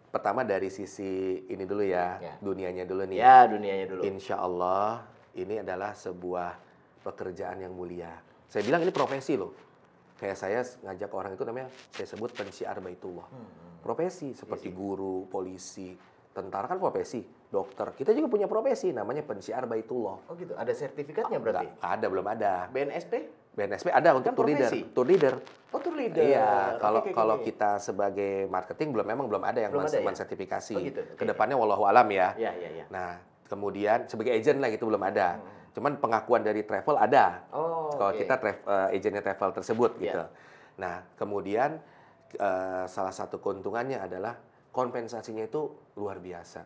pertama dari sisi ini dulu ya,
Ya.
dunianya dulu nih.
Ya, dunianya dulu.
Insya Allah ini adalah sebuah pekerjaan yang mulia. Saya bilang ini profesi loh. Kayak saya ngajak orang itu namanya, saya sebut pensyiar Baitullah. Profesi seperti guru, polisi, tentara kan profesi, dokter. Kita juga punya profesi namanya pensyiar Baitullah.
Oh gitu, ada sertifikatnya berarti?
Nggak ada, belum ada.
BNSP?
BNSP ada untuk
Kan
tour leader.
profesi.
Tour leader.
Oh, tour leader.
Iya,
Oke.
kalau kita sebagai marketing memang belum ada yang
Belum ada ya?
mensertifikasi.
Oh gitu, oke.
Kedepannya wallahu alam ya.
Iya.
Nah, kemudian sebagai agent lah itu belum ada. Cuman pengakuan dari travel ada.
Oh,
Kalau
oke.
kita agennya travel tersebut
Iya.
gitu. Nah, kemudian salah satu keuntungannya adalah kompensasinya itu luar biasa.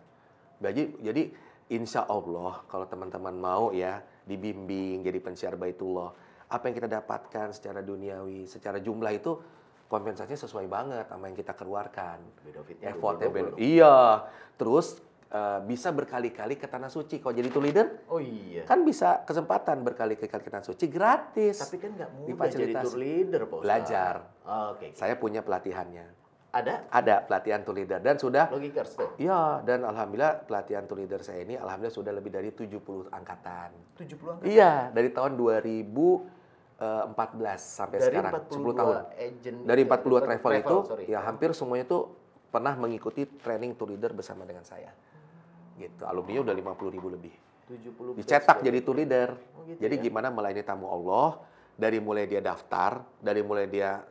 Jadi insya Allah kalau teman-teman mau ya dibimbing jadi pensiar Baitullah, apa yang kita dapatkan secara duniawi, secara jumlah itu kompensasinya sesuai banget sama yang kita keluarkan.
Benefitnya
Effortnya
double-double.
iya. Terus bisa berkali-kali ke Tanah Suci. Kalau jadi tour leader,
Oh iya.
kan bisa kesempatan berkali-kali ke Tanah Suci gratis.
Tapi kan nggak mudah jadi
Difasilitasi.
tour leader, Pak Ustadz.
Belajar.
Oh, oke.
Saya punya pelatihannya.
Ada
Ada pelatihan tour leader dan sudah
logikers tuh.
iya, dan alhamdulillah pelatihan tour leader saya ini alhamdulillah sudah lebih dari 70 angkatan.
70 angka.
Iya, dari tahun 2014 sampai
Dari
sekarang
42
10 tahun.
agent
Dari 42 travel itu
sorry.
ya hampir semuanya itu pernah mengikuti training tour leader bersama dengan saya. Gitu. Alumninya udah 50.000 lebih.
70
Dicetak jadi tour leader.
Oh, gitu
Jadi
ya?
gimana melayani tamu Allah, dari mulai dia daftar, dari mulai dia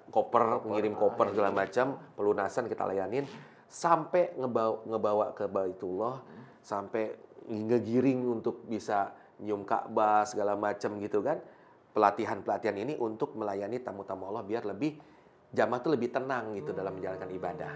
ngirim koper segala macam, pelunasan kita layanin, sampai ngebawa ke Baitullah, sampai ngegiring untuk bisa nyium Ka'bah segala macam gitu kan. Pelatihan-pelatihan ini untuk melayani tamu-tamu Allah biar lebih jamaah tuh lebih tenang gitu dalam menjalankan ibadah.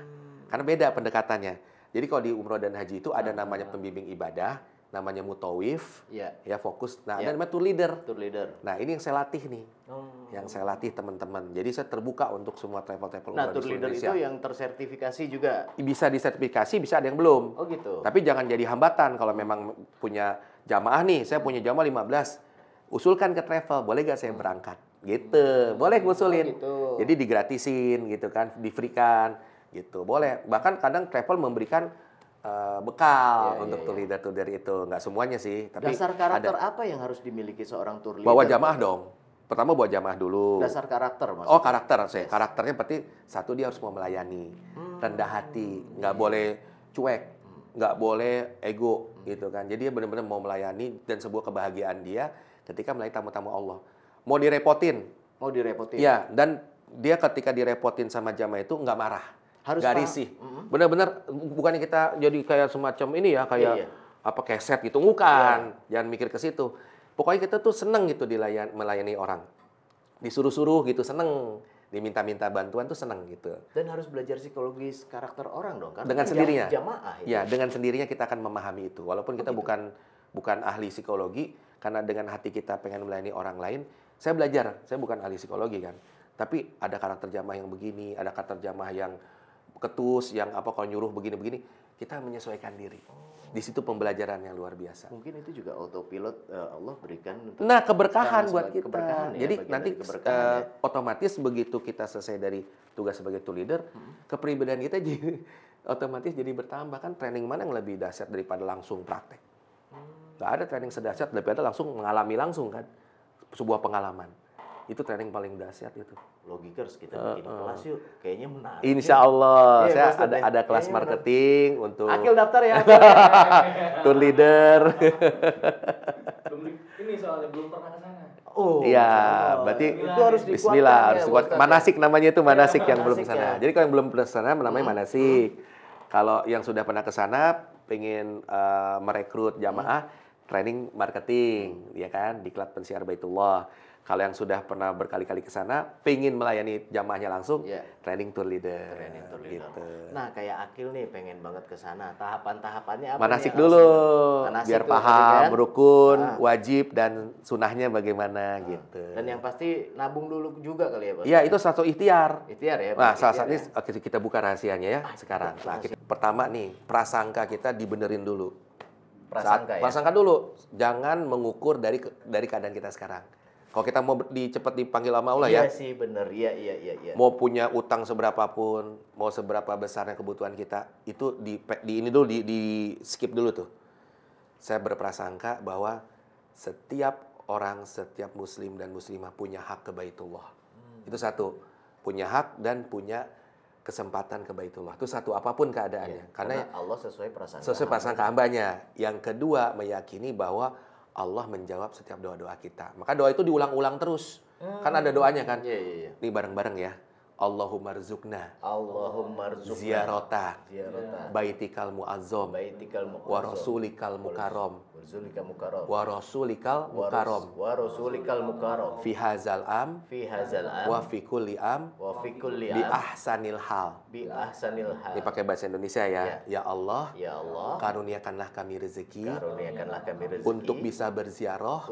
Karena beda pendekatannya. Jadi kalau di umroh dan haji itu ada namanya pembimbing ibadah, namanya mutawif,
Iya,
ya fokus. Nah,
Ya.
ada namanya tour leader.
tour leader.
Nah, ini yang saya latih nih.
Oh.
Yang saya latih teman-teman. Jadi saya terbuka untuk semua travel-travel
Nah,
umroh
tour
di seluruh
leader
Indonesia.
itu yang tersertifikasi juga.
Bisa disertifikasi, bisa ada yang belum.
Oh gitu.
Tapi jangan jadi hambatan kalau memang punya jamaah nih. Saya punya jamaah 15. Usulkan ke travel, boleh gak saya berangkat? Gitu. Boleh ngusulin.
gitu.
Jadi digratisin gitu kan, di-free-kan gitu. Boleh. Bahkan kadang travel memberikan bekal untuk tour leader itu. Nggak semuanya sih, tapi
Dasar karakter
ada.
apa yang harus dimiliki seorang tour leader?
Bawa jamaah dong. Pertama bawa jamaah dulu.
Dasar karakter maksudnya.
Oh, karakter. Karakternya berarti satu, dia harus mau melayani, rendah hati, nggak boleh cuek, nggak boleh ego gitu kan. Jadi dia benar-benar mau melayani dan sebuah kebahagiaan dia ketika melayani tamu-tamu Allah. Mau direpotin,
Mau direpotin.
ya, dan dia ketika direpotin sama jamaah itu nggak marah,
Harus
nggak
paham.
risih. Benar-benar bukannya kita jadi kayak semacam ini ya, kayak
Iya.
apa keset gitu, bukan. Jangan mikir ke situ. Pokoknya kita tuh seneng gitu melayani orang. Disuruh-suruh gitu, seneng. Diminta-minta bantuan tuh seneng gitu.
Dan harus belajar psikologis karakter orang dong. Karena
Dengan
kan
sendirinya.
Jamaah itu.
Ya, dengan sendirinya kita akan memahami itu. Walaupun kita bukan ahli psikologi, karena dengan hati kita pengen melayani orang lain, saya belajar. Saya bukan ahli psikologi kan. Tapi ada karakter jamaah yang begini, ada karakter jamaah yang ketus, yang apa kalau nyuruh begini-begini, kita menyesuaikan diri. Di situ pembelajaran yang luar biasa.
Mungkin itu juga autopilot Allah berikan untuk
Nah, keberkahan
Karena
buat
sebagai
kita.
keberkahan ya,
Jadi
bagian
nanti
dari keberkahan ya.
otomatis begitu kita selesai dari tugas sebagai tour leader, kepribadian kita jadi otomatis jadi bertambah. Kan training mana yang lebih dahsyat daripada langsung praktek? Nggak ada training sedahsyat daripada langsung mengalami langsung kan. Sebuah pengalaman. Itu training paling dahsyat itu.
logikers kita bikin kelas yuk. Kayaknya menarik.
Insya Allah.
Iya,
Saya
Ustaz,
ada kelas
kayaknya
marketing untuk
Akil daftar ya.
tour leader.
Belum ini soalnya belum pernah ke sana.
Oh,
Iya,
Masya Allah.
berarti
itu harus dikuatkan
Bismillah, harus
ya,
dikuat.
Ustaz, ya?
Manasik namanya itu manasik yang belum
manasik
ke sana.
ya.
Jadi kalau yang belum ke sana namanya manasik. Kalau yang sudah pernah ke sana pengen merekrut jamaah training marketing, ya kan, di klub pensiar Baitullah. Kalau yang sudah pernah berkali-kali ke sana pengen melayani jamaahnya langsung,
Iya.
training tour leader.
Training tour leader.
Gitu.
Nah, kayak Akil nih pengen banget ke sana. Tahapan-tahapannya apa
Manasik
nih yang
dulu,
harus- Manasik
biar
tuh tadi
paham
kan.
rukun,
Ah.
wajib dan sunahnya bagaimana gitu.
Dan yang pasti nabung dulu juga kali ya, Bos.
Iya, itu satu ikhtiar.
Ikhtiar ya.
Nah, salah
ikhtiar
satunya oke, kita buka rahasianya ya sekarang. Nah,
rahasia.
pertama nih, prasangka kita dibenerin dulu.
Prasangka ya.
Prasangka dulu, jangan mengukur dari keadaan kita sekarang. Kalau kita mau cepat dipanggil sama Allah
Iya
ya,
sih, bener. Iya.
mau punya utang seberapapun, mau seberapa besarnya kebutuhan kita, itu di ini dulu di skip dulu tuh. Saya berprasangka bahwa setiap orang, setiap muslim dan muslimah punya hak ke Baitullah. Itu satu, punya hak dan punya kesempatan ke Baitullah. Itu satu, apapun keadaannya. Karena
Allah sesuai prasangka.
sesuai prasangka hambanya. Yang kedua, meyakini bahwa Allah menjawab setiap doa-doa kita. Maka doa itu diulang-ulang terus. Kan ada doanya kan?
Iya.
Ini bareng-bareng ya. Allahumma rzuqna
Allahumma rzuqna
ziyarata
ziyarata
baitikal muazzam
baitikal
wa rasulikal mukarram
Warzulikal mukarram.
wa rasulikal mukarram
Wa rasulikal mukarram.
fi hadzal am
Fi hadzal am
wa fi kulli am
wa fi kulli
bi
am
ahsanil hal.
bi ahsanil hal.
Ini pakai bahasa Indonesia ya. Ya Allah,
Ya Allah,
karuniakanlah kami rezeki
karuniakanlah kami rezeki
untuk bisa berziarah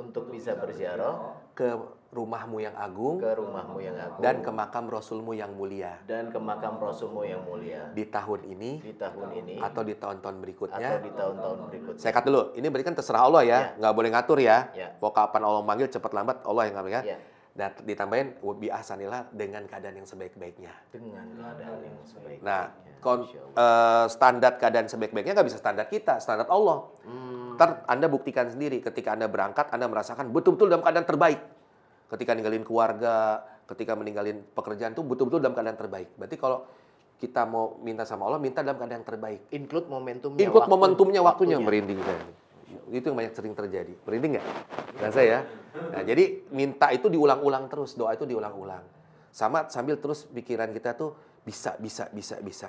berziarah
ke rumahmu yang agung
ke rumahmu yang agung
dan ke makam Rasulmu yang mulia
dan ke makam Rasulmu yang mulia
di tahun ini
di tahun ini
atau di tahun-tahun
atau
berikutnya.
di tahun-tahun berikutnya.
Saya kata dulu, ini berikan terserah Allah ya, nggak boleh ngatur ya.
Ya.
Mau kapan Allah manggil, cepat lambat Allah yang ngambil ya.
Ya.
Dan ditambahin bi ahsanillah dengan keadaan yang sebaik-baiknya.
Dengan keadaan yang sebaik.
Nah,
Masya Allah.
standar keadaan sebaik-baiknya nggak bisa standar kita, standar Allah. Ntar Anda buktikan sendiri ketika Anda berangkat, Anda merasakan betul-betul dalam keadaan terbaik. Ketika ninggalin keluarga, ketika meninggalin pekerjaan itu betul-betul dalam keadaan terbaik. Berarti kalau kita mau minta sama Allah, minta dalam keadaan yang terbaik.
Include momentumnya.
Ikut momentumnya, waktunya merinding saya. Itu yang banyak sering terjadi. Merinding nggak? Rasa ya. Nah, jadi minta itu diulang-ulang terus, doa itu diulang-ulang. Sama sambil terus pikiran kita tuh bisa.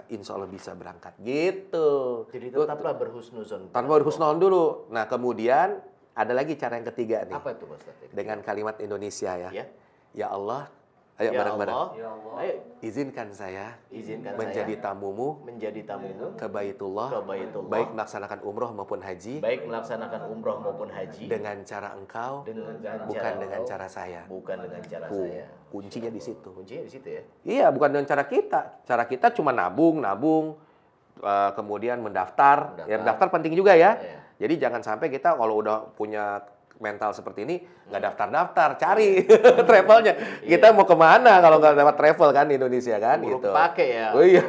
Insya Allah bisa berangkat. Gitu.
Jadi tetaplah berhusnuzon.
Tanpa berhusnuzon dulu. Nah, kemudian ada lagi cara yang ketiga nih.
Apa itu, Mas Latif?
Dengan kalimat Indonesia ya.
Ya.
Ya Allah, ayo
Ya
bareng-bareng.
Allah,
Ya Allah.
ayo
Izinkan saya
izinkan
menjadi
saya
tamumu
menjadi tamumu
ke Baitullah,
ke Baitullah,
baik melaksanakan umroh maupun haji,
baik melaksanakan umroh maupun haji
dengan cara engkau, bukan dengan cara saya.
bukan dengan cara saya.
Kuncinya di situ.
Kuncinya di situ ya.
Iya, bukan dengan cara kita. Cara kita cuma nabung, kemudian mendaftar. Ya, mendaftar penting juga ya.
Iya.
Jadi jangan sampai kita kalau udah punya mental seperti ini nggak daftar-daftar, cari travelnya. Kita mau kemana kalau nggak dapat travel kan di Indonesia kan?
Buruk
Gitu.
pakai ya.
Oh iya.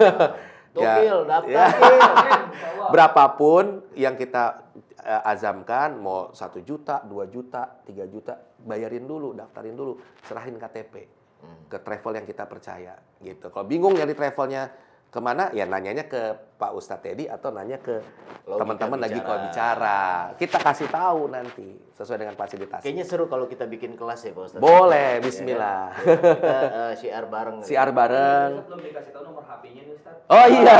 Tokil, daftar.
Ya.
Insya Allah.
Berapapun yang kita azamkan, mau 1 juta, 2 juta, 3 juta, bayarin dulu, daftarin dulu, serahin KTP ke travel yang kita percaya gitu. Kalau bingung nyari travelnya kemana, ya nanyanya ke Pak Ustadz Teddy atau nanya ke
Logika
teman-teman lagi
bicara.
kalau bicara. Kita kasih tahu nanti sesuai dengan fasilitas.
Kayaknya seru kalau kita bikin kelas ya, Pak Ustadz.
Boleh, bismillah.
Kita syiar bareng.
Siar bareng.
Belum dikasih tahu nomor HP-nya nih, Ustaz.
Oh iya.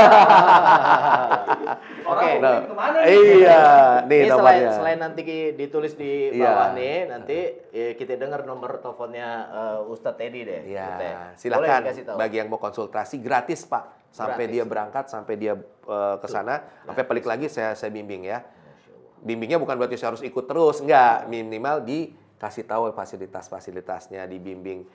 Orang
Oke.
mau kemana nih?
Iya, nih
Ini
nomornya.
selain nanti ditulis di
Iya.
bawah nih, nanti kita dengar nomor teleponnya Ustadz Teddy deh.
Iya,
Boleh
silakan
dikasih tahu.
bagi yang mau konsultasi gratis Pak. Sampai
Gratis.
dia berangkat, sampai dia ke sana, sampai balik lagi saya bimbing ya. Bimbingnya bukan berarti saya harus ikut terus, enggak. Minimal dikasih tahu fasilitas-fasilitasnya, dibimbing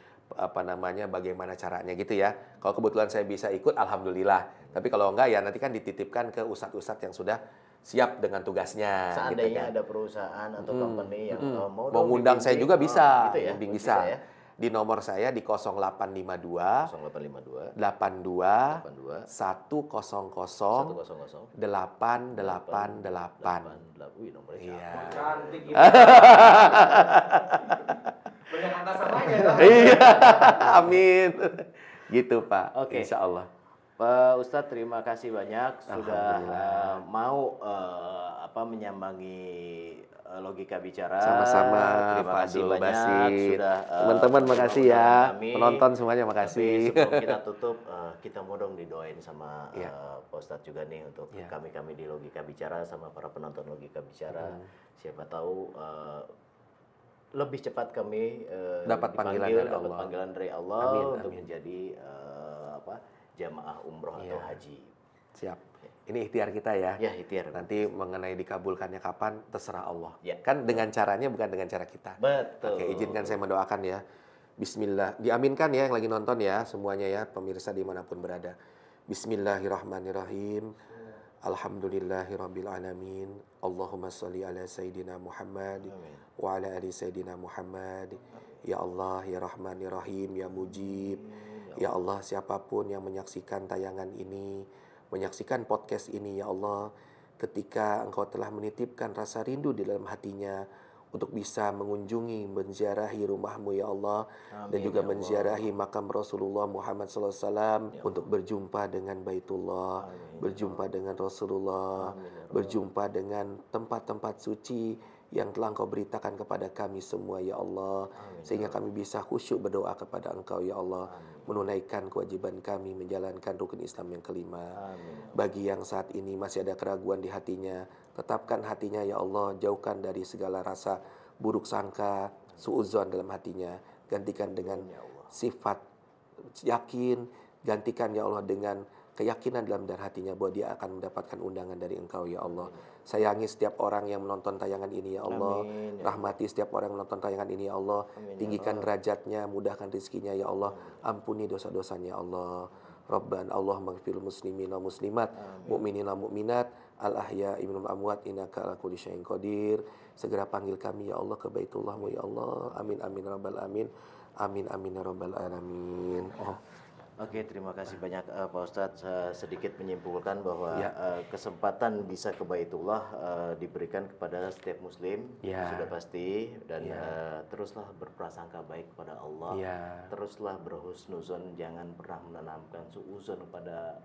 bagaimana caranya gitu ya. Kalau kebetulan saya bisa ikut, alhamdulillah. Tapi kalau enggak ya nanti kan dititipkan ke ustadz-ustadz yang sudah siap dengan tugasnya.
Seandainya
gitu kan.
ada perusahaan atau company yang mau
Mau ngundang saya juga bisa,
gitu ya,
bimbing
bisa
bisa.
ya.
Di nomor saya di 0852
0852
82
82
100
100
888.
Wih, nomornya
Iya.
Cantik gitu. Banyak angka samanya ya.
Iya, amin. Gitu Pak,
Oke.
insya Allah.
Pak Ustadz, terima kasih banyak sudah
Alhamdulillah.
mau menyambangi Logika Bicara.
Sama-sama,
Terima
Pak
kasih
Abdul
banyak
Basit.
sudah
Teman-teman makasih ya.
kami.
Penonton semuanya
Tapi
makasih.
sebelum kita tutup, kita mau dong didoain sama
Iya.
Pak Ustadz juga nih untuk
Iya.
kami-kami di Logika Bicara sama para penonton Logika Bicara. Siapa tahu lebih cepat kami
Dapat panggilan dari
dapat
Allah.
panggilan dari Allah
Amin,
untuk
amin.
menjadi jamaah umroh atau
Iya.
haji.
Siap. Ini ikhtiar kita ya.
Ya, ikhtiar.
Nanti mengenai dikabulkannya kapan terserah Allah.
Ya.
Kan dengan caranya bukan dengan cara kita.
Betul.
Oke, izinkan saya mendoakan ya. Bismillah. Diaminkan ya yang lagi nonton ya semuanya ya pemirsa dimanapun berada. Bismillahirrahmanirrahim. Alhamdulillahirabbil alamin. Allahumma sholli ala sayyidina Muhammad wa ala ali sayyidina Muhammad. Ya Allah, ya Rahman, ya Rahim, ya Mujib. Ya Allah, siapapun yang menyaksikan tayangan ini, menyaksikan podcast ini, ya Allah, ketika Engkau telah menitipkan rasa rindu di dalam hatinya untuk bisa mengunjungi, menziarahi rumah-Mu, ya Allah, dan juga menziarahi makam Rasulullah Muhammad SAW untuk berjumpa dengan Baitullah, berjumpa dengan Rasulullah, berjumpa dengan tempat-tempat suci yang telah Engkau beritakan kepada kami semua, ya Allah, sehingga kami bisa khusyuk berdoa kepada Engkau, ya Allah, menunaikan kewajiban kami menjalankan rukun Islam yang kelima. Bagi yang saat ini masih ada keraguan di hatinya, tetapkan hatinya, ya Allah, jauhkan dari segala rasa buruk sangka, suudzon dalam hatinya, gantikan dengan sifat yakin, gantikan, ya Allah, dengan keyakinan dalam hatinya bahwa dia akan mendapatkan undangan dari Engkau, ya Allah. Sayangi setiap orang yang menonton tayangan ini, ya Allah. Rahmati setiap orang yang menonton tayangan ini, ya Allah. Tinggikan derajatnya, mudahkan rizkinya, ya Allah. Ampuni dosa-dosanya, ya Allah. Rabban Allah maghfirul muslimin wa muslimat, mu'minin wa mu'minat, al-ahya'i minhum amwat, innaka ala kulli syai'in qadir. Segera panggil kami, ya Allah, ke Baitullah-Mu, ya Allah. Amin amin rabbal alamin. Amin amin ya rabbal alamin.
Oke, terima kasih banyak Pak Ustadz. Sedikit menyimpulkan bahwa kesempatan bisa ke Baitullah diberikan kepada setiap muslim, sudah pasti, dan teruslah berprasangka baik kepada Allah, teruslah berhusnuzon, jangan pernah menanamkan suuzon kepada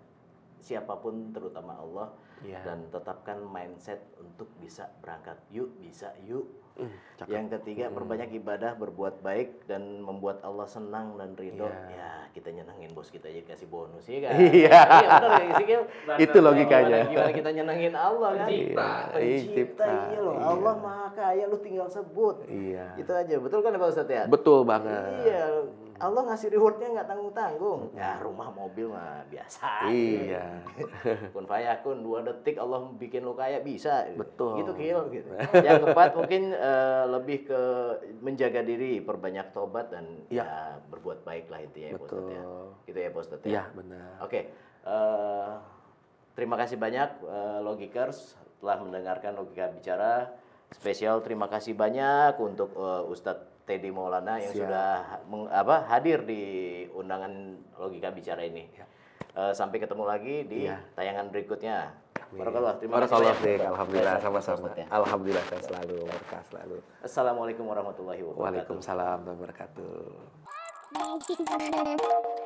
siapapun, terutama Allah, dan tetapkan mindset untuk bisa berangkat. Yuk, bisa, yuk. Yang ketiga, perbanyak ibadah, berbuat baik, dan membuat Allah senang dan ridho. Ya, kita nyenengin bos kita aja dikasih bonus, ya kan?
Iya.
Iya, benar ya, Sikil?
Itu logikanya.
Gimana kita nyenengin Allah kan?
Pencipta.
Iya loh. Allah Maha Kaya, lu tinggal sebut.
Iya.
Itu aja, betul kan Pak Ustadz ya?
Betul banget.
Iya. Allah ngasih rewardnya nggak tanggung-tanggung. Ya, rumah, mobil mah biasa.
Iya.
Kun fayakun 2 detik Allah bikin lu kaya, bisa.
Betul.
Gitu Kil. Gitu. Yang keempat mungkin lebih ke menjaga diri, perbanyak tobat, dan ya berbuat baik lah intinya ya Pak Ustadz ya. Gitu ya Pak Ustadz ya.
Iya, benar.
Oke. Terima kasih banyak Logikers telah mendengarkan Logika Bicara. Spesial terima kasih banyak untuk Ustadz Teddy Maulana yang sudah hadir di undangan Logika Bicara ini. Sampai ketemu lagi di tayangan berikutnya. Barakallah. Terima kasih banyak.
Alhamdulillah, sama-sama. Alhamdulillah, saya selalu berkah selalu.
Assalamualaikum warahmatullahi wabarakatuh.
Waalaikumsalam warahmatullahi wabarakatuh.